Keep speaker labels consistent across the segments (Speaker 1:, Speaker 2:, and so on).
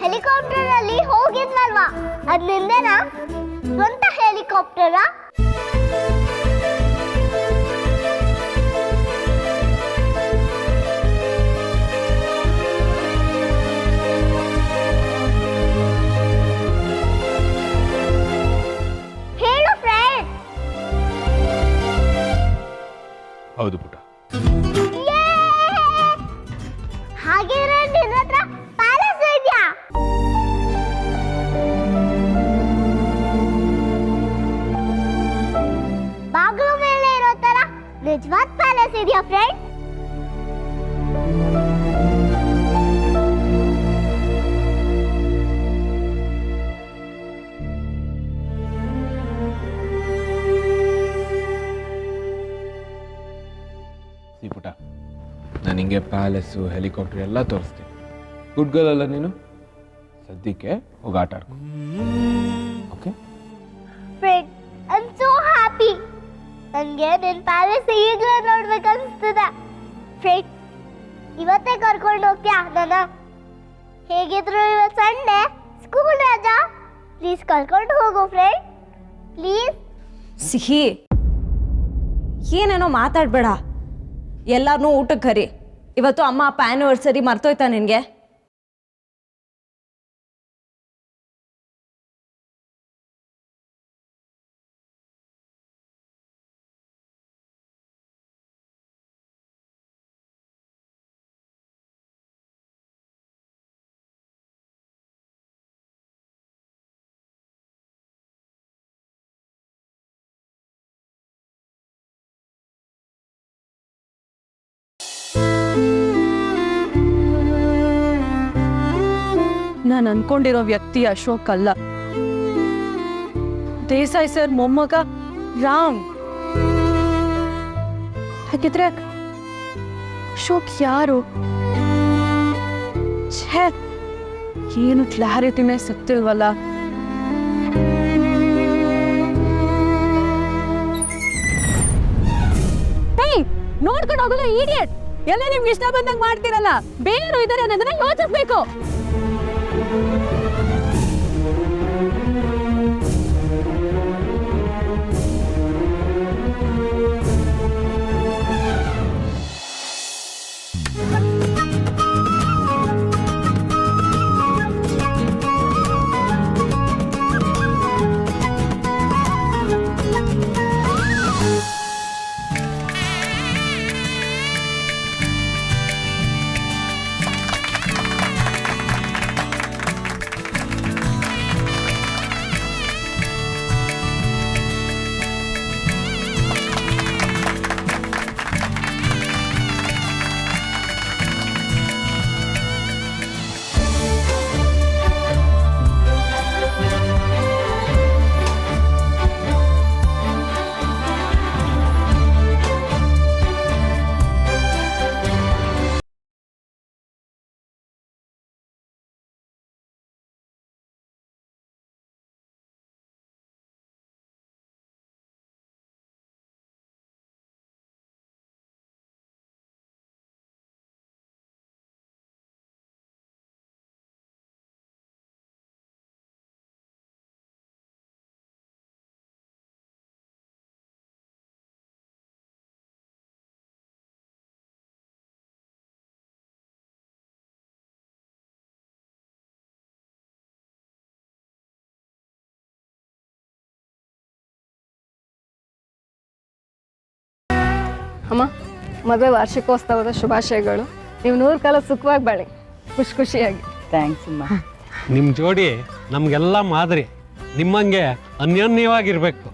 Speaker 1: Helicopter ಅಲ್ಲಿ ಹೋಗಿದ್ನಲ್ವಾ ಅದ್ ನಿಂದೇನಾ? ಸ್ವಂತ ಹೆಲಿಕಾಪ್ಟರಾ? ಹೇಳು ಫ್ರೆಂಡ್.
Speaker 2: ಹೌದು ಪುಟ.
Speaker 1: ಹಾಗಿದ್ರೆ ನಿನ್ನ ಹತ್ರ ಪ್ಯಾಲೇಸ್ ಇದೆಯಾ? ಬಾಗಿಲು ಮೇಲೆ ಇರೋ ತರ ನಿಜವಾದ ಪ್ಯಾಲೇಸ್ ಇದೆಯಾ ಫ್ರೆಂಡ್?
Speaker 2: ಈ ಪುಟ, ನಾನು ಹಿಂಗೆ ಪ್ಯಾಲೇಸು ಹೆಲಿಕಾಪ್ಟರ್ ಎಲ್ಲ ತೋರಿಸ್ತೀನಿ. ಗುಡ್ ಗರ್ಲ್ ಅಲ್ಲ ನೀನು? ಸದ್ಯಕ್ಕೆ ಹೋಗಿ ಆಟ ಆಡ್ಕೊ. Okay
Speaker 1: friend, I am so happy. ನನಗೆ ನಿನ್ನ ಪ್ಯಾಲೇಸ್ ಈಗಲೇ ನೋಡ್ಬೇಕನ್ನಿಸ್ತದೆ. ಫ್ರೆಂಡ್, ಇವತ್ತೇ ಕರ್ಕೊಂಡು ಹೋಗ್ತೀಯಾ ನನ್ನ? ಹೇಗಿದ್ರು ಇವತ್ತು ಸಂಡೇ, ಸ್ಕೂಲ್ ರಜಾ. ಪ್ಲೀಸ್ ಕರ್ಕೊಂಡು ಹೋಗು ಫ್ರೆಂಡ್, ಪ್ಲೀಸ್.
Speaker 3: ಸಿಹಿ, ಏನೇನೋ ಮಾತಾಡಬೇಡ. ಎಲ್ಲಾರನ್ನೂ ಊಟಕ್ಕೆ ಕರಿ. ಇವತ್ತು ಅಮ್ಮ ಅಪ್ಪ ಆ್ಯನಿವರ್ಸರಿ ಮರ್ತೋಯ್ತಾ ನಿನಗೆ?
Speaker 4: ನಾನು ಅನ್ಕೊಂಡಿರೋ ವ್ಯಕ್ತಿ ಅಶೋಕ್ ಅಲ್ಲ. ದೇಸಾಯಿ ಸರ್ ಮೊಮ್ಮಗ ರಾಮ್. ಹಾಗಿದ್ರೆ ಅಶೋಕ್ ಯಾರು? ಛೇ, ಏನು ಕ್ಲಾರಿಟಿನೇ ಸಿಗ್ತಿಲ್ವಲ್ಲ. ನೋಡ್ಕೊಂಡು ಹೋಗಲ್ಲ ಇಡಿಯಟ್. ಎಲ್ಲ ನಿಮ್ಗೆ ಇಷ್ಟ ಬಂದಂಗೆ ಮಾಡ್ತೀರಲ್ಲ. ಬೇರೆಯವರು ಇದ್ದಾರೆ ಅನ್ನೋದನ್ನ ಯೋಚಿಸ್ಬೇಕು. ಅಮ್ಮ, ಮದುವೆ ವಾರ್ಷಿಕೋತ್ಸವದ ಶುಭಾಶಯಗಳು. ನೀವು 100 ಕಾಲ ಸುಖವಾಗಿ ಬಾಳಿ, ಖುಷಿಯಾಗಿ.
Speaker 5: ಥ್ಯಾಂಕ್ಸ್ ಅಮ್ಮ.
Speaker 6: ನಿಮ್ಮ ಜೋಡಿ ನಮಗೆಲ್ಲ ಮಾದರಿ. ನಿಮ್ಮಂಗೆ ಅನ್ಯೋನ್ಯವಾಗಿರ್ಬೇಕು.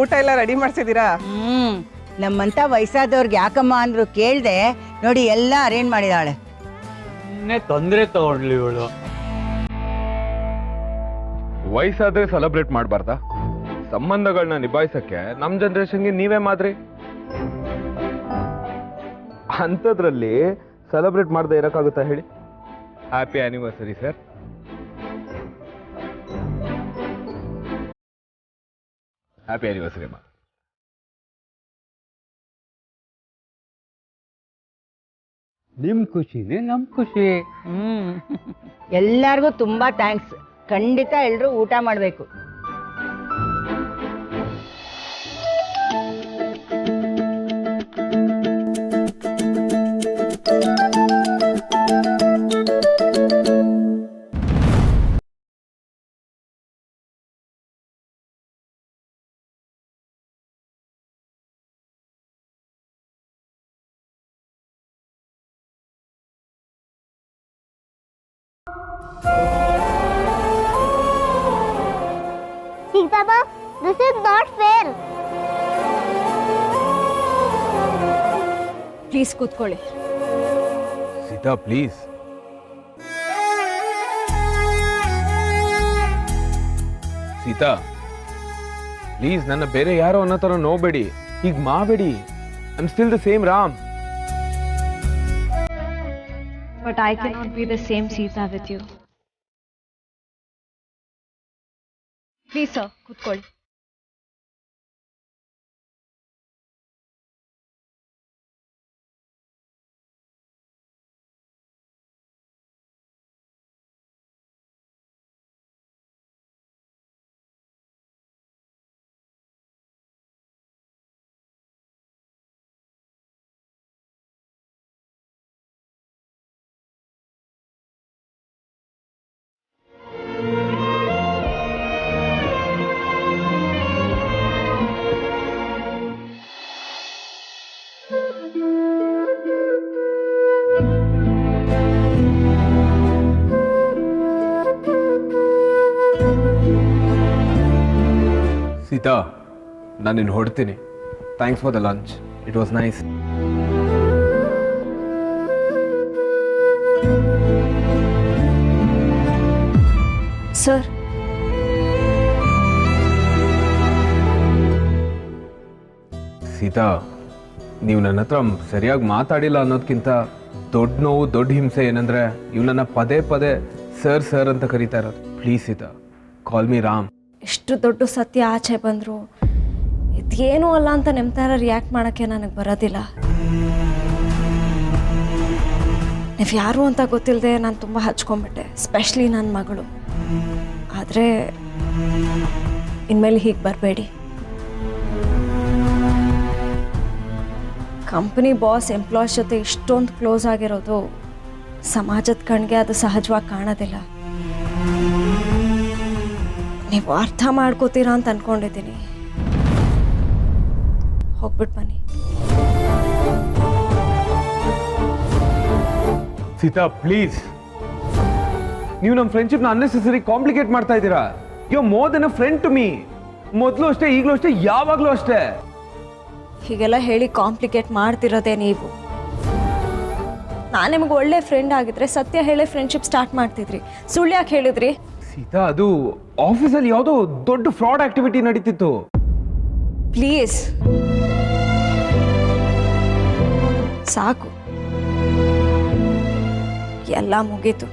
Speaker 7: ಊಟ ಎಲ್ಲ ರೆಡಿ ಮಾಡ್ಸಿದ್ದೀರಾ?
Speaker 5: ನಮ್ಮಂತ ವಯಸ್ಸಾದವ್ರಿಗೆ ಯಾಕಮ್ಮ ಅಂದ್ರು ಕೇಳ್ದೆ ನೋಡಿ ಎಲ್ಲ ಅರೇಂಜ್ ಮಾಡಿದಾಳೆ.
Speaker 6: ತೊಂದರೆ ತಗೊಂಡ್ಲಿ ಇವಳು.
Speaker 2: ವಯಸ್ಸಾದ್ರೆ ಸೆಲೆಬ್ರೇಟ್ ಮಾಡಬಾರ್ದಾ? ಸಂಬಂಧಗಳನ್ನ ನಿಭಾಯಿಸಕ್ಕೆ ನಮ್ಮ ಜನರೇಷನ್ಗೆ ನೀವೇ ಮಾದ್ರಿ. ಅಂಥದ್ರಲ್ಲಿ ಸೆಲೆಬ್ರೇಟ್ ಮಾಡದೆ ಇರೋಕ್ಕಾಗುತ್ತಾ ಹೇಳಿ? Happy anniversary sir. Happy anniversary ಅಮ್ಮ.
Speaker 6: ನಿಮ್ಮ ಖುಷಿನೇ ನಮ್ಮ ಖುಷಿ.
Speaker 5: ಎಲ್ಲರಿಗೂ ತುಂಬ ಥ್ಯಾಂಕ್ಸ್. ಖಂಡಿತ ಎಲ್ಲರೂ ಊಟ ಮಾಡಬೇಕು.
Speaker 1: Seethamma, this is not fair.
Speaker 3: Please ಕೂತ್ಕೊಳ್ಳಿ.
Speaker 2: ಸೀತಾ ಪ್ಲೀಸ್. ಸೀತಾ ಪ್ಲೀಸ್, ನನ್ನ ಬೇರೆ ಯಾರೋ ಅನ್ನೋ ಥರ ನೋಬೇಡಿ, ಹೀಗೆ ಮಾಡಬೇಡಿ. I am still the same Ram.
Speaker 3: But I cannot be the same Sita with you. Please sir, ಕೂತ್ಕೊಳ್ಳಿ.
Speaker 2: ಸೀತಾ, ನಾನು ನಿನ್ನ ಹೊಡ್ತೀನಿ. Thanks for the lunch, it was nice.
Speaker 3: Sir,
Speaker 2: Sita, ನೀವು ನನ್ನ ಹತ್ರ ಸರಿಯಾಗಿ ಮಾತಾಡಿಲ್ಲ ಅನ್ನೋದಕ್ಕಿಂತ ದೊಡ್ಡ ನೋವು, ದೊಡ್ಡ ಹಿಂಸೆ ಏನಂದ್ರೆ ಇವ್ ನನ್ನ ಪದೇ ಪದೇ ಸರ್ ಸರ್ ಅಂತ ಕರೀತಾ ಇರೋದು. Please Sita, call me Ram.
Speaker 3: ಎಷ್ಟು ದೊಡ್ಡ ಸತ್ಯ ಆಚೆ ಬಂದರು ಇದೇನೂ ಅಲ್ಲ ಅಂತ ನಿಮ್ಮ ಥರ ರಿಯಾಕ್ಟ್ ಮಾಡೋಕ್ಕೆ ನನಗೆ ಬರೋದಿಲ್ಲ. ನೀವು ಯಾರು ಅಂತ ಗೊತ್ತಿಲ್ಲದೆ ನಾನು ತುಂಬ ಹಚ್ಕೊಂಡ್ಬಿಟ್ಟೆ, ಸ್ಪೆಷಲಿ ನನ್ನ ಮಗಳು. ಆದರೆ ಇನ್ಮೇಲೆ ಹೀಗೆ ಬರಬೇಡಿ. ಕಂಪ್ನಿ ಬಾಸ್ ಎಂಪ್ಲಾಯ್ಸ್ ಜೊತೆ ಇಷ್ಟೊಂದು ಕ್ಲೋಸ್ ಆಗಿರೋದು ಸಮಾಜದ ಕಣ್ಗೆ ಅದು ಸಹಜವಾಗಿ ಕಾಣೋದಿಲ್ಲ. ನೀವು ಅರ್ಥ ಮಾಡ್ಕೋತೀರಾ ಅಂತ ಅಂದ್ಕೊಂಡಿದ್ದೀನಿ. ಹೋಗ್ಬಿಟ್ಟು ಬನ್ನಿ.
Speaker 2: ಸೀತಾ ಪ್ಲೀಸ್, ನೀವು ನಮ್ಮ ಫ್ರೆಂಡ್ಶಿಪ್ನ ಅನ್ನೆಸೆಸರಿ ಕಾಂಪ್ಲಿಕೇಟ್ ಮಾಡ್ತಾ ಇದ್ದೀರಾ. You are more than a friend to me. ಮೊದಲು ಅಷ್ಟೇ, ಈಗಲೂ ಅಷ್ಟೇ, ಯಾವಾಗಲೂ ಅಷ್ಟೇ.
Speaker 3: ಹೀಗೆಲ್ಲ ಹೇಳಿ ಕಾಂಪ್ಲಿಕೇಟ್ ಮಾಡ್ತಿರೋದೇ ನೀವು. ನಾನು ನಿಮಗೆ ಒಳ್ಳೆ ಫ್ರೆಂಡ್ ಆಗಿದ್ರೆ ಸತ್ಯ ಹೇಳಿ ಫ್ರೆಂಡ್ಶಿಪ್ ಸ್ಟಾರ್ಟ್ ಮಾಡ್ತಿದ್ರಿ. ಸುಳ್ಳು ಯಾಕೆ ಹೇಳಿದ್ರಿ?
Speaker 2: ಸೀತಾ, ಅದು ಆಫೀಸಲ್ಲಿ ಯಾವುದೋ ದೊಡ್ಡ ಫ್ರಾಡ್ ಆಕ್ಟಿವಿಟಿ ನಡೀತಿತ್ತು.
Speaker 3: ಪ್ಲೀಸ್ ಸಾಕು, ಎಲ್ಲ ಮುಗೀತು.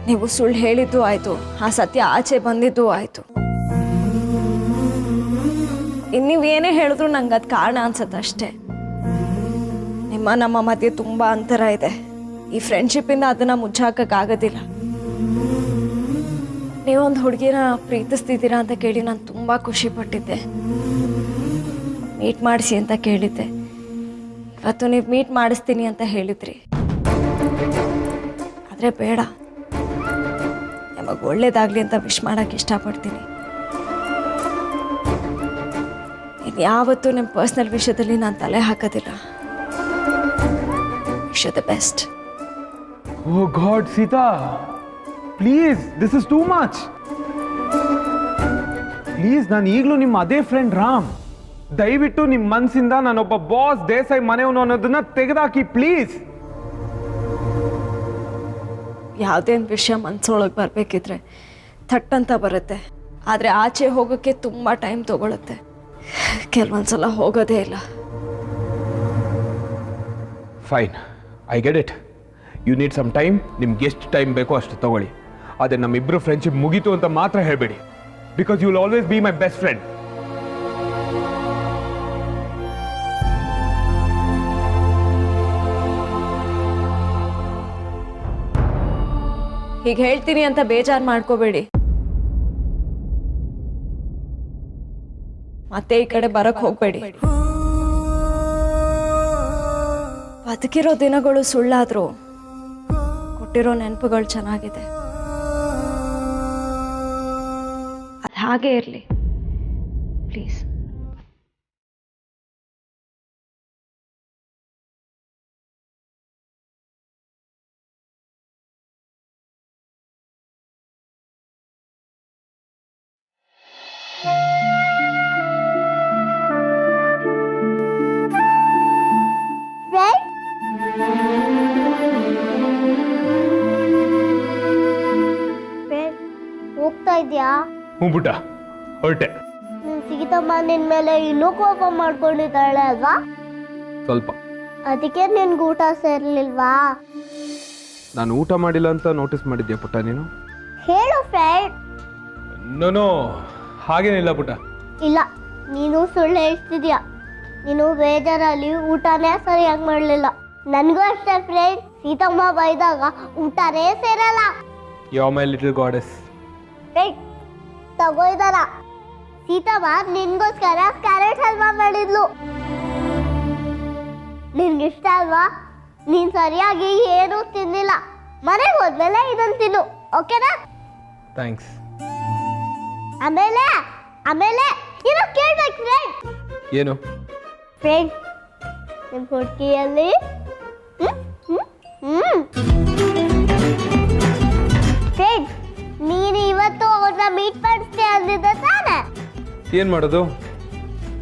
Speaker 3: ನೀವು ಸುಳ್ಳು ಹೇಳಿದ್ದು ಆಯ್ತು, ಆ ಸತ್ಯ ಆಚೆ ಬಂದಿದ್ದು ಆಯ್ತು. ಇನ್ನೀವೇನೇ ಹೇಳಿದ್ರು ನಂಗೆ ಅದು ಕಾರಣ ಅನ್ಸುತ್ತೆ ಅಷ್ಟೇ. ನಿಮ್ಮ ನಮ್ಮ ಮಧ್ಯೆ ತುಂಬ ಅಂತರ ಇದೆ. ಈ ಫ್ರೆಂಡ್ಶಿಪ್ಪಿಂದ ಅದನ್ನು ಮುಚ್ಚಾಕೋಕ್ಕಾಗೋದಿಲ್ಲ. ನೀವೊಂದು ಹುಡುಗಿನ ಪ್ರೀತಿಸ್ತಿದ್ದೀರಾ ಅಂತ ಕೇಳಿ ನಾನು ತುಂಬ ಖುಷಿ ಪಟ್ಟಿದ್ದೆ. ಮೀಟ್ ಮಾಡಿಸಿ ಅಂತ ಕೇಳಿದ್ದೆ. ಇವತ್ತು ನೀವು ಮೀಟ್ ಮಾಡಿಸ್ತೀನಿ ಅಂತ ಹೇಳಿದ್ರಿ. ಆದರೆ ಬೇಡ, ನಿಮಗೆ ಒಳ್ಳೇದಾಗಲಿ ಅಂತ ವಿಶ್ ಮಾಡೋಕ್ಕೆ ಇಷ್ಟಪಡ್ತೀನಿ. ಇನ್ಯಾವತ್ತೂ ನಿಮ್ಮ ಪರ್ಸ್ನಲ್ ವಿಷಯದಲ್ಲಿ ನಾನು ತಲೆ ಹಾಕೋದಿಲ್ಲ. Wish you the best.
Speaker 2: Oh god Sita, please, this is too much. Please, ನಾನು ಈಗಲೂ ನಿಮ್ಮ ಅದೇ ಫ್ರೆಂಡ್ ರಾಮ್. ದಯವಿಟ್ಟು ನಿಮ್ಮ ಮನಸ್ಸಿಂದ ನಾನೊಬ್ಬ ಬಾಸ್ ದೇಸಾಯಿ ಮನೆಯವನು ಅನ್ನೋದನ್ನ ತೆಗೆದಾಕಿ ಪ್ಲೀಸ್.
Speaker 3: ಯಾವುದೇ ಒಂದು ವಿಷಯ ಮನಸ್ಸೊಳಗೆ ಬರಬೇಕಿದ್ರೆ ಥಟ್ಟಂತ ಬರುತ್ತೆ. ಆದರೆ ಆಚೆ ಹೋಗೋಕ್ಕೆ ತುಂಬ ಟೈಮ್ ತೊಗೊಳುತ್ತೆ. ಕೆಲವೊಂದ್ಸಲ ಹೋಗೋದೇ ಇಲ್ಲ.
Speaker 2: Fine, I get it. You need some time. ನಿಮ್ಗೆ ಎಷ್ಟು ಟೈಮ್ ಬೇಕೋ ಅಷ್ಟು ತಗೊಳ್ಳಿ. ಆದರೆ ನಮ್ಮಿಬ್ಬರು ಫ್ರೆಂಡ್ಶಿಪ್ ಮುಗೀತು ಅಂತ ಮಾತ್ರ ಹೇಳಬೇಡಿ. Because you will always be my best friend.
Speaker 3: ಹೀಗೆ ಹೇಳ್ತೀನಿ ಅಂತ ಬೇಜಾರು ಮಾಡ್ಕೋಬೇಡಿ. ಮತ್ತೆ ಈ ಕಡೆ ಬರಕ್ ಹೋಗ್ಬೇಡಿ. ಬದುಕಿರೋ ದಿನಗಳು ಸುಳ್ಳಾದ್ರು ಕೊಟ್ಟಿರೋ ನೆನಪುಗಳು ಚೆನ್ನಾಗಿದೆ. ಅದು ಹಾಗೆ ಇರಲಿ ಪ್ಲೀಸ್.
Speaker 1: ಹೋಗ್ತಾ ಇದ್ಯಾ?
Speaker 2: ಹ್ಞೂ ಪುಟ್ಟ, ಹೊರಟೆ.
Speaker 1: ನಿನ್ ಸೀತಮ್ಮ ನಿನ್ ಮೇಲೆ ಇನ್ನೂ ಕೋಪ ಮಾಡ್ಕೊಂಡಿದ್ದಾಳೆ ಅಲ್ವಾ?
Speaker 2: ಸ್ವಲ್ಪ.
Speaker 1: ಅದಕ್ಕೆ ನಿನ್ಗೆ ಊಟ ಸೇರ್ಲಿಲ್ವಾ?
Speaker 2: ನಾನು ಊಟ ಮಾಡಿಲ್ಲ ಅಂತ ನೋಟಿಸ್ ಮಾಡಿದ್ಯಾ ಪುಟ್ಟ ನೀನು?
Speaker 1: ಹೇಳು ಫ್ರೆಂಡ್.
Speaker 2: ನೋ ಹಾಗೇನಿಲ್ಲ ಪುಟ್ಟ.
Speaker 1: ಇಲ್ಲ, ನೀನು ಸುಳ್ಳು ಹೇಳ್ತಿದ್ಯಾ. ನೀನು ಬೇಜಾರಲ್ಲಿ ಊಟನೇ ಸರಿಯಾಗಿ ಮಾಡಲಿಲ್ಲ. ನನಗೂ ಅಷ್ಟೇ ಫ್ರೆಂಡ್, ಸೀತಮ್ಮ ಬೈದಾಗ ಊಟನೇ ಸೇರಲ್ಲ.
Speaker 2: You are my little goddess.
Speaker 1: Friend ತಗೋ ಇದರ. ಸೀತಮ್ಮ ನಿನ್ಗೋಸ್ಕರ ಕ್ಯಾರೆಟ್ ಹಲ್ವಾ ಮಾಡಿದ್ಲು. ನಿನ್ಗಿಷ್ಟ ಅಲ್ವಾ? ನೀನ್ ಸರಿಯಾಗಿ ಏನೂ ತಿಂದಿಲ್ಲ. ಮನೆಗೆ ಹೋದ್ಮೇಲೆ ಇದನ್ನು ತಿನ್ನು, ಓಕೆನಾ?
Speaker 2: ಥ್ಯಾಂಕ್ಸ್.
Speaker 1: ಆಮೇಲೆ ಆಮೇಲೆ ಏನೋ ಕೇಳ್ಬೇಕು ಫ್ರೆಂಡ್.
Speaker 2: ಏನು?
Speaker 1: ಫ್ರೆಂಡ್, ನಿಮ್ಮ ಹುಡುಗಿಯಲ್ಲಿ ಫ್ರೆಂಡ್, ನೀನು ಇವತ್ತು ಅವ್ರನ್ನ ಮೀಟ್ ಮಾಡಿಸ್ತೀಯ ಅಂದಿದ್ದೆ ತಾನೆ?
Speaker 2: ಏನು ಮಾಡೋದು,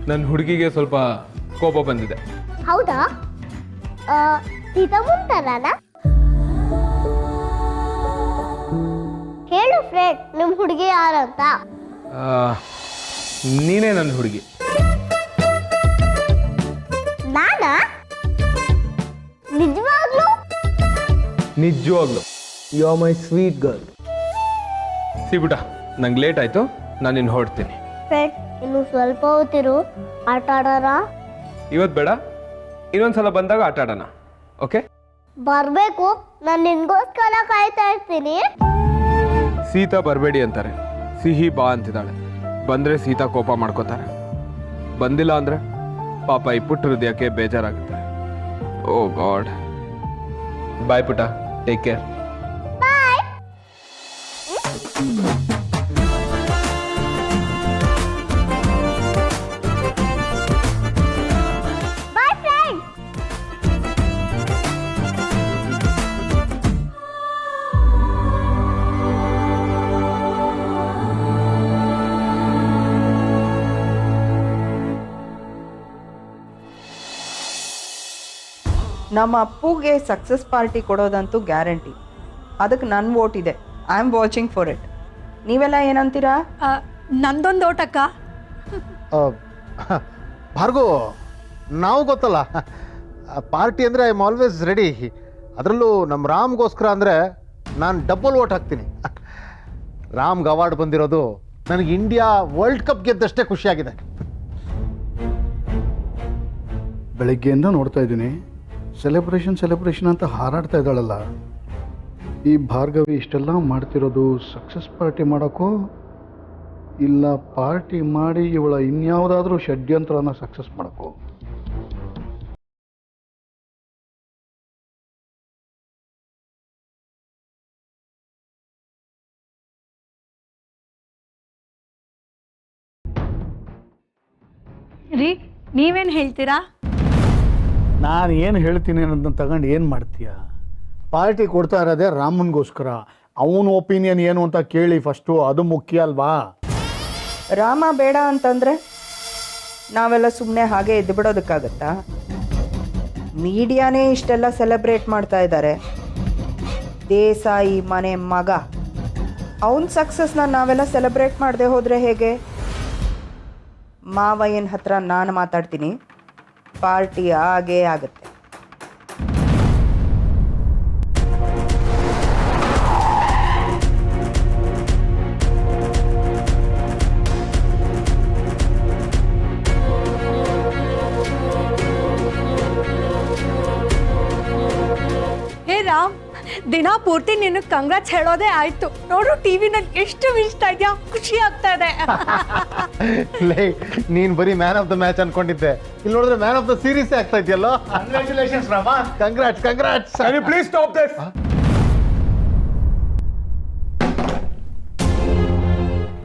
Speaker 2: ನನ್ನ ಹುಡುಗಿಗೆ ಸ್ವಲ್ಪ ಕೋಪ ಬಂದಿದೆ.
Speaker 1: ಹೌದಾ? ಸೀತಮ್ಮನ ಹೇಳು ಫ್ರೆಂಡ್, ನಿಮ್ಮ ಹುಡುಗಿ ಯಾರಂತ?
Speaker 2: ನೀನೇ ನನ್ನ ಹುಡುಗಿ.
Speaker 1: ನಾನಾ? ನಿಜವಾಗ್ಲೂ?
Speaker 2: ನಿಜವಾಗ್ಲು you are my sweet girl. ಸಿಬಿಟ, ನಂಗೆ ಲೇಟ್ ಆಯಿತು, ನಾನು ಇನ್ನು ಹೊರಡ್ತೀನಿ.
Speaker 1: ಫ್ರೆಂಡ್, ಇನ್ನು ಸ್ವಲ್ಪ ಹೊತ್ತಿರು, ಆಟ ಆಡೋಣ.
Speaker 2: ಇವತ್ತು ಬೇಡ, ಇನ್ನೊಂದ್ಸಲ ಬಂದಾಗ ಆಟ ಆಡೋಣ, ಓಕೆ?
Speaker 1: ಬರ್ಬೇಕು, ನಾನು ನಿನ್ಗೋಸ್ಕರ ಕಾಯ್ತಾ ಇರ್ತೀನಿ.
Speaker 2: ಸೀತಾ ಬರಬೇಡಿ ಅಂತಾರೆ, ಸಿಹಿ ಬಾ ಅಂತಿದ್ದಾಳೆ. ಬಂದರೆ ಸೀತಾ ಕೋಪ ಮಾಡ್ಕೋತಾರೆ, ಬಂದಿಲ್ಲ ಅಂದರೆ ಪಾಪ ಈ ಪುಟ್ಟ ಹೃದಯಕ್ಕೆ ಬೇಜಾರಾಗುತ್ತೆ. ಓ ಗಾಡ್. ಬಾಯ್ ಪುಟ್ಟ, ಟೇಕ್ ಕೇರ್.
Speaker 1: ಬಾಯ್. Boy friend.
Speaker 7: ನಮ್ಮ ಅಪ್ಪುಗೆ ಸಕ್ಸಸ್ ಪಾರ್ಟಿ ಕೊಡೋದಂತೂ ಗ್ಯಾರಂಟಿ. ಅದಕ್ಕೆ ನನ್ನ ವೋಟ್ ಇದೆ. I am watching for it. ನೀವೆಲ್ಲ ಏನಂತೀರಾ?
Speaker 4: ನಂದೊಂದು ಓಟಕ್ಕ.
Speaker 8: ಭಾರ್ಗವ್, ನಾವು ಗೊತ್ತಲ್ಲ, ಪಾರ್ಟಿ ಅಂದರೆ ಐ ಆಮ್ ಆಲ್ವೇಸ್ ರೆಡಿ. ಅದರಲ್ಲೂ ನಮ್ಮ ರಾಮ್ಗೋಸ್ಕರ ಅಂದರೆ ನಾನು ಡಬಲ್ ವೋಟ್ ಹಾಕ್ತೀನಿ. ರಾಮ್ಗೆ ಅವಾರ್ಡ್ ಬಂದಿರೋದು ನನಗೆ ಇಂಡಿಯಾ ವರ್ಲ್ಡ್ ಕಪ್ ಗೆದ್ದಷ್ಟೇ ಖುಷಿಯಾಗಿದೆ.
Speaker 9: ಬೆಳಗ್ಗೆಯಿಂದ ನೋಡ್ತಾ ಇದ್ದೀನಿ, ಸೆಲೆಬ್ರೇಷನ್ ಅಂತ ಹಾರಾಡ್ತಾ ಇದ್ದಾಳಲ್ಲ. ಈ ಭಾರ್ಗವಿ ಇಷ್ಟೆಲ್ಲ ಮಾಡ್ತಿರೋದು ಸಕ್ಸಸ್ ಪಾರ್ಟಿ ಮಾಡೋಕ್ಕೋ ಇಲ್ಲ ಪಾರ್ಟಿ ಮಾಡಿ ಇವಳ ಇನ್ಯಾವುದಾದ್ರೂ ಷಡ್ಯಂತ್ರನ ಸಕ್ಸಸ್ ಮಾಡೋಕ್ಕೋ?
Speaker 4: ರೀ, ನೀವೇನು ಹೇಳ್ತೀರಾ?
Speaker 9: ನಾನು ಏನು ಹೇಳ್ತೀನಿ ಅನ್ನೋದನ್ನ ತಗೊಂಡು ಏನು ಮಾಡ್ತೀಯ? ಪಾರ್ಟಿ ಕೊಡ್ತಾ ಇರೋದೇ ರಾಮನ್ಗೋಸ್ಕರ. ಅವನ ಒಪಿನಿಯನ್ ಏನು ಅಂತ ಕೇಳಿ ಫಸ್ಟು, ಅದು ಮುಖ್ಯ ಅಲ್ವಾ?
Speaker 7: ರಾಮ ಬೇಡ ಅಂತಂದರೆ ನಾವೆಲ್ಲ ಸುಮ್ಮನೆ ಹಾಗೆ ಎದ್ದು ಬಿಡೋದಕ್ಕಾಗತ್ತಾ? ಮೀಡಿಯಾನೇ ಇಷ್ಟೆಲ್ಲ ಸೆಲೆಬ್ರೇಟ್ ಮಾಡ್ತಾ ಇದ್ದಾರೆ. ದೇಸಾಯಿ ಮನೆ ಮಗ, ಅವನ ಸಕ್ಸಸ್ನ ನಾವೆಲ್ಲ ಸೆಲೆಬ್ರೇಟ್ ಮಾಡದೆ ಹೋದರೆ ಹೇಗೆ? ಮಾವಯ್ಯನ ಹತ್ರ ನಾನು ಮಾತಾಡ್ತೀನಿ, ಪಾರ್ಟಿ ಆಗೇ ಆಗುತ್ತೆ.
Speaker 4: ಹೇ ರಾಮ್, ದಿನ ಪೂರ್ತಿ ನಿನ್ನ ಕಂಗ್ರಾಟ್ಸ್ ಹೇಳೋದೇ ಆಯ್ತು. ನೋಡು ಟಿವಿನಲ್ಲಿ ಎಷ್ಟು ಮಿಲ್ಸ್ತಾ ಇದೆಯಾ, ಖುಷಿ ಆಗ್ತಾ ಇದೆ.
Speaker 8: ಲೇ ನೀನ್ ಬರೀ ಮ್ಯಾನ್ ಆಫ್ ದ ಮ್ಯಾಚ್ ಅನ್ಕೊಂಡಿದ್ದೆ, ಇಲ್ಲಿ ನೋಡಿದ್ರೆ ಮ್ಯಾನ್ ಆಫ್ ದ ಸೀರೀಸ್ ಆಗ್ತಾ ಇದೆಯಲ್ಲೋ. Congratulations Rama, congrats congrats.
Speaker 2: Please stop this.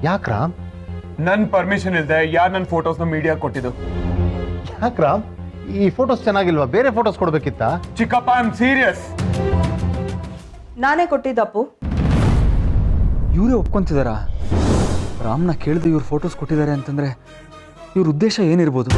Speaker 8: ಯಾಕ್ ರಾಮ್?
Speaker 2: ನನ್ನ ಪರ್ಮಿಷನ್ ಇಲ್ಲದೆ ಯಾರು ನನ್ನ ಫೋಟೋಸ್ನ ಮೀಡಿಯಾ ಕೊಟ್ಟಿದ್ದು?
Speaker 8: ಯಾಕ್ ರಾಮ್, ಈ ಫೋಟೋಸ್ ಚೆನ್ನಾಗಿಲ್ವಾ? ಬೇರೆ ಫೋಟೋಸ್ ಕೊಡ್ಬೇಕಿತ್ತಾ?
Speaker 2: ಚಿಕ್ಕಪ್ಪ, ಐ ಆಮ್ ಸೀರಿಯಸ್.
Speaker 7: ನಾನೇ ಕೊಟ್ಟಿದ್ದಪ್ಪು.
Speaker 6: ಇವರೇ ಒಪ್ಕೊಂತಿದಾರಾ? ರಾಮ್ನ ಕೇಳಿದೆ ಇವ್ರು ಫೋಟೋಸ್ ಕೊಟ್ಟಿದ್ದಾರೆ ಅಂತಂದ್ರೆ ಇವ್ರ ಉದ್ದೇಶ ಏನಿರ್ಬೋದು?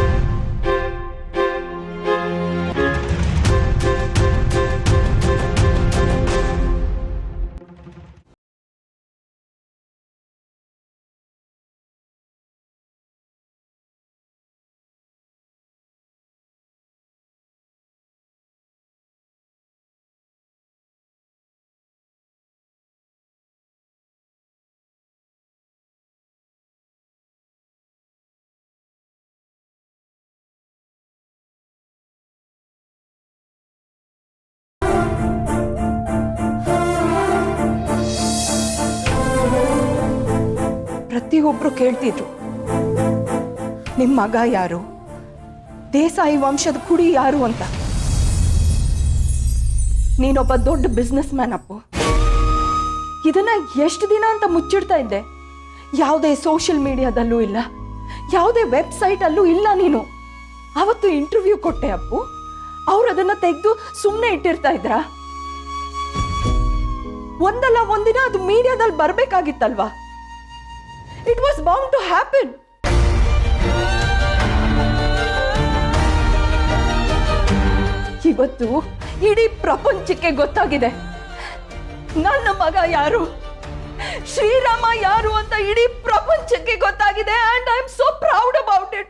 Speaker 7: ಪ್ರತಿಯೊಬ್ರು ಕೇಳ್ತಿದ್ರು, ನಿಮ್ಮ ಮಗ ಯಾರು, ದೇಸಾಯಿ ವಂಶದ ಕುಡಿ ಯಾರು ಅಂತ. ನೀನೊಬ್ಬ ದೊಡ್ಡ ಬಿಸ್ನೆಸ್ ಮ್ಯಾನ್ ಅಪ್ಪು. ಇದನ್ನ ಎಷ್ಟು ದಿನ ಅಂತ ಮುಚ್ಚಿಡ್ತಾ ಇದ್ದೆ? ಯಾವುದೇ ಸೋಷಿಯಲ್ ಮೀಡಿಯಾದಲ್ಲೂ ಇಲ್ಲ, ಯಾವುದೇ ವೆಬ್ಸೈಟ್ ಅಲ್ಲೂ ಇಲ್ಲ. ನೀನು ಅವತ್ತು ಇಂಟರ್ವ್ಯೂ ಕೊಟ್ಟೆ ಅಪ್ಪು, ಅವ್ರು ಅದನ್ನ ತೆಗೆದು ಸುಮ್ಮನೆ ಇಟ್ಟಿರ್ತಾ ಇದ್ರಾ? ಒಂದಲ್ಲ ಒಂದಿನ ಅದು ಮೀಡಿಯಾದಲ್ಲಿ ಬರ್ಬೇಕಾಗಿತ್ತಲ್ವಾ? It was bound to happen. ಇವತ್ತು ಇಡೀ ಪ್ರಪಂಚಕ್ಕೆ ಗೊತ್ತಾಗಿದೆ ನನ್ನ ಮಗ ಯಾರು, ಶ್ರೀರಾಮ ಯಾರು ಅಂತ ಇಡೀ ಪ್ರಪಂಚಕ್ಕೆ ಗೊತ್ತಾಗಿದೆ. and I am so proud about it.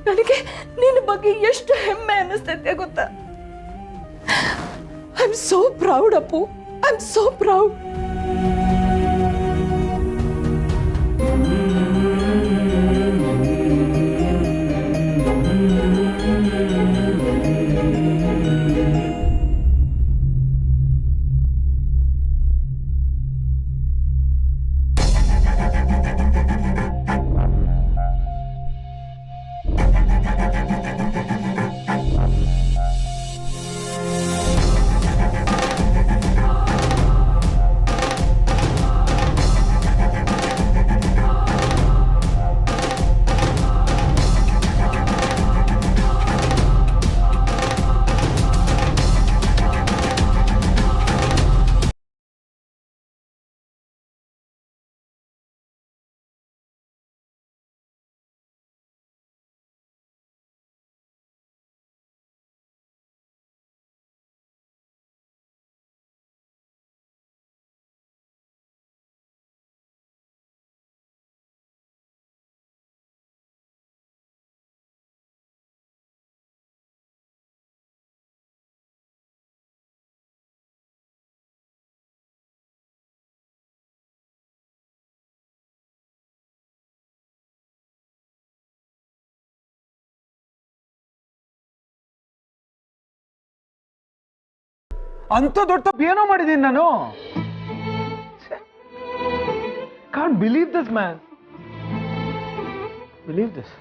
Speaker 7: ನನಗೆ ನಿನ್ನ ಬಗ್ಗೆ ಎಷ್ಟು ಹೆಮ್ಮೆ ಅನ್ನಿಸ್ತೈತೆ ಗೊತ್ತಾ? I'm so proud, Appu. I'm so proud.
Speaker 2: ಅಂತ ದೊಡ್ಡ ತಪ್ಪು ಏನೋ ಮಾಡಿದ್ದೀನಿ ನಾನು. Can't believe this man, believe this.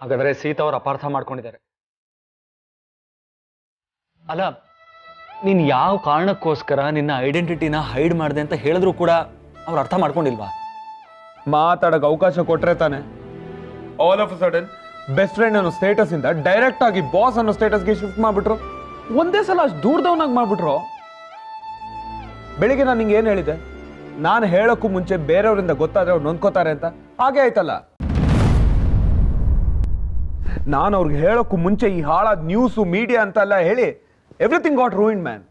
Speaker 6: ಹಾಗಾದ್ರೆ ಸೀತಾ ಅವ್ರು ಅಪಾರ್ಥ ಮಾಡ್ಕೊಂಡಿದ್ದಾರೆ. ಅಲ್ಲ, ನೀನ್ ಯಾವ ಕಾರಣಕ್ಕೋಸ್ಕರ ನಿನ್ನ ಐಡೆಂಟಿಟಿನ ಹೈಡ್ ಮಾಡಿದೆ ಅಂತ ಹೇಳಿದ್ರು ಕೂಡ ಅವ್ರು ಅರ್ಥ ಮಾಡ್ಕೊಂಡಿಲ್ವಾ?
Speaker 2: ಮಾತಾಡಕ್ಕೆ ಅವಕಾಶ ಕೊಟ್ರೆ ತಾನೆ. All of a sudden best friend ಅನ್ನೋ ಸ್ಟೇಟಸ್ ಇಂದ ಡೈರೆಕ್ಟ್ ಆಗಿ ಬಾಸ್ ಅನ್ನೋ ಸ್ಟೇಟಸ್ಗೆ ಶಿಫ್ಟ್ ಮಾಡ್ಬಿಟ್ರು. ಒಂದೇ ಸಲ ಅಷ್ಟು ದೂರದವನಾಗಿ ಮಾಡ್ಬಿಟ್ರು. ಬೆಳಿಗ್ಗೆ ನಾನು ನಿಂಗೆ ಏನು ಹೇಳಿದೆ? ನಾನು ಹೇಳೋಕ್ಕೂ ಮುಂಚೆ ಬೇರೆಯವರಿಂದ ಗೊತ್ತಾದ್ರೆ ಅವ್ರು ನೊಂದ್ಕೋತಾರೆ ಅಂತ. ಹಾಗೆ ಆಯ್ತಲ್ಲ. ನಾನು ಅವ್ರಿಗೆ ಹೇಳೋಕ್ಕೂ ಮುಂಚೆ ಈ ಹಾಳಾದ ನ್ಯೂಸು ಮೀಡಿಯಾ ಅಂತೆಲ್ಲ ಹೇಳಿ ಎವ್ರಿಥಿಂಗ್ ಗಾಟ್ ರೂಯಿನ್ಡ್ ಮ್ಯಾನ್.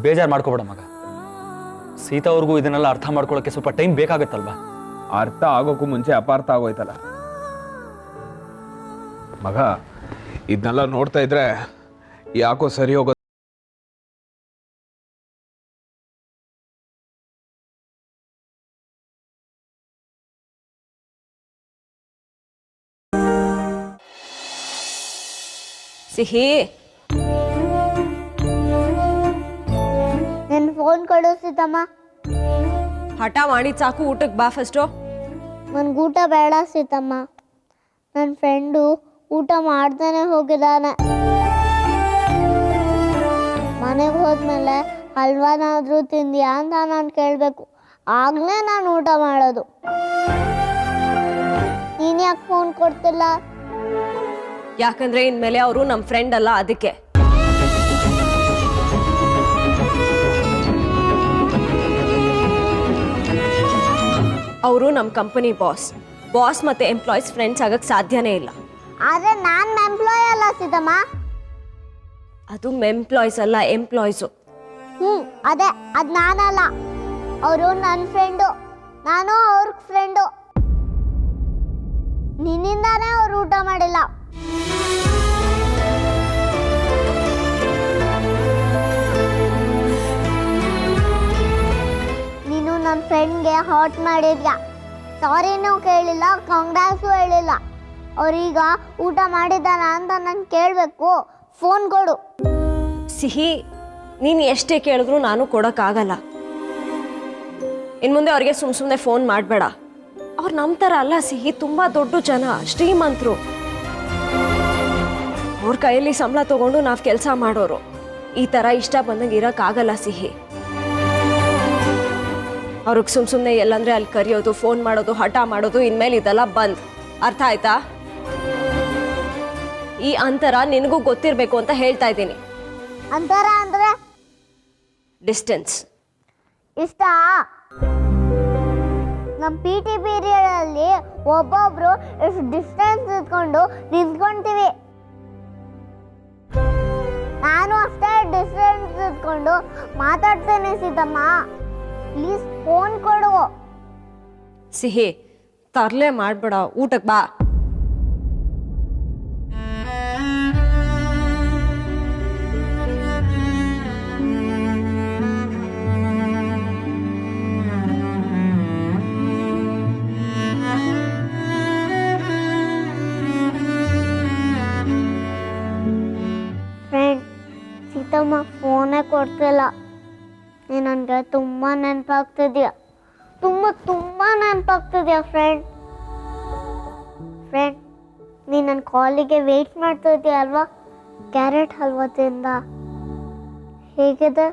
Speaker 6: ಬೇಜಾರು ಮಾಡ್ಕೋಬೇಡ ಮಗ. ಸೀತಾ ಅವ್ರಿಗೂ ಇದನ್ನೆಲ್ಲ ಅರ್ಥ ಮಾಡ್ಕೊಳ್ಳೋಕ್ಕೆ ಸ್ವಲ್ಪ ಟೈಮ್ ಬೇಕಾಗತ್ತಲ್ವಾ?
Speaker 2: ಅರ್ಥ ಆಗೋಕ್ಕೂ ಮುಂಚೆ ಅಪಾರ್ಥ ಆಗೋಯ್ತಲ್ಲ ಮಗ. ಇದನ್ನೆಲ್ಲ ನೋಡ್ತಾ ಇದ್ರೆ ಯಾಕೋ ಸರಿ ಹೋಗೋ.
Speaker 3: ಸಿಹಿ,
Speaker 1: ನನ್ನ ಫೋನ್ ಕೊಡು ಸೀತಮ್ಮ.
Speaker 3: ಹಠ ಮಾಡಿದ್ ಸಾಕು, ಊಟಕ್ಕೆ ಬಾ ಫಸ್ಟು.
Speaker 1: ನನ್ಗೆ ಊಟ ಬೇಡ ಸೀತಮ್ಮ. ನನ್ನ ಫ್ರೆಂಡು ಊಟ ಮಾಡ್ತಾನೆ ಹೋಗಿದ್ದಾನೆ. ಮನೆಗೆ ಹೋದ್ಮೇಲೆ ಹಲ್ವಾನಾದ್ರೂ ತಿಂದ್ಯಾ ಅಂತ ನಾನು ಕೇಳಬೇಕು. ಆಗಲೇ ನಾನು ಊಟ ಮಾಡೋದು. ನೀನು ಯಾಕೆ ಫೋನ್ ಕೊಡ್ತಿಲ್ಲ?
Speaker 3: ಯಾಕಂದ್ರೆ ಇನ್ಮೇಲೆ ಅವರು ನಮ್ಮ ಫ್ರೆಂಡ್ ಅಲ್ಲ, ಅದಕ್ಕೆ. ಅವರು ನಮ್ಮ ಕಂಪನಿ ಬಾಸ್ ಮತ್ತೆ ಎಂಪ್ಲಾಯೀಸ್ ಫ್ರೆಂಡ್ಸ್ ಆಗಕ್ಕೆ ಸಾಧ್ಯನೇ ಇಲ್ಲ.
Speaker 1: ಆದರೆ ನಾನು ಎಂಪ್ಲಾಯ್ ಅಲ್ಲ ಸೀತಮ್ಮ.
Speaker 3: ಅದು ಎಂಪ್ಲಾಯೀಸ್ ಅಲ್ಲ, ಎಂಪ್ಲಾಯೀಸು.
Speaker 1: ಅದೇ, ಅದು ನಾನಲ್ಲ. ಅವರು ನನ್ನ ಫ್ರೆಂಡು, ನಾನು ಅವ್ರ ಫ್ರೆಂಡು. ನಿನ್ನಿಂದಾನೇ ಅವ್ರು ಊಟ ಮಾಡಿಲ್ಲ. ನೀನು ನನ್ನ ಫ್ರೆಂಡ್ಗೆ ಹಾಟ್ ಮಾಡಿದ್ಯಾ. ಸಾರಿನೂ ಕೇಳಿಲ್ಲ, ಕಾಂಗ್ರಾಟ್ಸು ಹೇಳಿಲ್ಲ. ಅವ್ರೀಗ ಊಟ ಮಾಡಿದ್ದಾನ ಅಂತ ನಾನು ಕೇಳಬೇಕು. ಫೋನ್ ಕೊಡು.
Speaker 3: ಸಿಹಿ, ನೀನು ಎಷ್ಟೇ ಕೇಳಿದ್ರು ನಾನು ಕೊಡೋಕ್ಕಾಗಲ್ಲ. ಇನ್ನು ಮುಂದೆ ಅವ್ರಿಗೆ ಸುಮ್ಮನೆ ಫೋನ್ ಮಾಡಬೇಡ. ಅವ್ರು ನಮ್ಮ ಥರ ಅಲ್ಲ ಸಿಹಿ, ತುಂಬ ದೊಡ್ಡ ಜನ, ಶ್ರೀಮಂತರು. ಅವ್ರ ಕೈಯಲ್ಲಿ ಸಂಬಳ ತಗೊಂಡು ನಾವು ಕೆಲಸ ಮಾಡೋರು. ಈ ಥರ ಇಷ್ಟ ಬಂದಂಗೆ ಇರೋಕ್ಕಾಗಲ್ಲ ಸಿಹಿ. ಅವ್ರಿಗೆ ಸುಮ್ಮನೆ ಎಲ್ಲಂದ್ರೆ ಅಲ್ಲಿ ಕರೆಯೋದು, ಫೋನ್ ಮಾಡೋದು, ಹಠ ಮಾಡೋದು, ಇನ್ಮೇಲೆ ಇದೆಲ್ಲ ಬಂದ್. ಅರ್ಥ ಆಯ್ತಾ? ಈ ಅಂತರ ನಿನಗೂ ಗೊತ್ತಿರಬೇಕು ಅಂತ ಹೇಳ್ತಾ ಇದ್ದೀನಿ.
Speaker 1: ಅಂತರ ಅಂದ್ರೆ
Speaker 3: ಡಿಸ್ಟೆನ್ಸ್.
Speaker 1: ಇಷ್ಟ. ನಮ್ಮ PT ಪೀರಿಯಡ್ ಅಲ್ಲಿ ಒಬ್ಬೊಬ್ರು ಎಷ್ಟು ಡಿಸ್ಟೆನ್ಸ್ ಇಟ್ಕೊಂಡು ನಿಂತ್ಕೊಂತೀವಿ. ನಾನು ಅಷ್ಟೇ ಡಿಸ್ಟೆನ್ಸ್ ಇಟ್ಕೊಂಡು ಮಾತಾಡ್ತೇನೆ ಸೀತಮ್ಮ. ಪ್ಲೀಸ್ ಫೋನ್ ಕೊಡು.
Speaker 3: ಸಿಹಿ, ತರ್ಲೆ ಮಾಡ್ಬೇಡ, ಊಟಕ್ಕೆ ಬಾ.
Speaker 1: ಫ್ರೆಂಡ್, ಸೀತಮ್ಮ ಫೋನೇ ಕೊಡ್ತಿಲ್ಲ. ನೀ ನನಗೆ ತುಂಬ ನೆನಪಾಗ್ತಿದ್ಯಾ. ತುಂಬ ನೆನಪಾಗ್ತಿದ್ಯಾ ಫ್ರೆಂಡ್. ನೀ ನನ್ನ ಕಾಲಿಗೆ ವೆಯ್ಟ್ ಮಾಡ್ತಿದ್ಯಾ ಅಲ್ವಾ? ಕ್ಯಾರೆಟ್ ಹಲ್ವಾ ತಿಂದ ಹೇಗಿದೆ?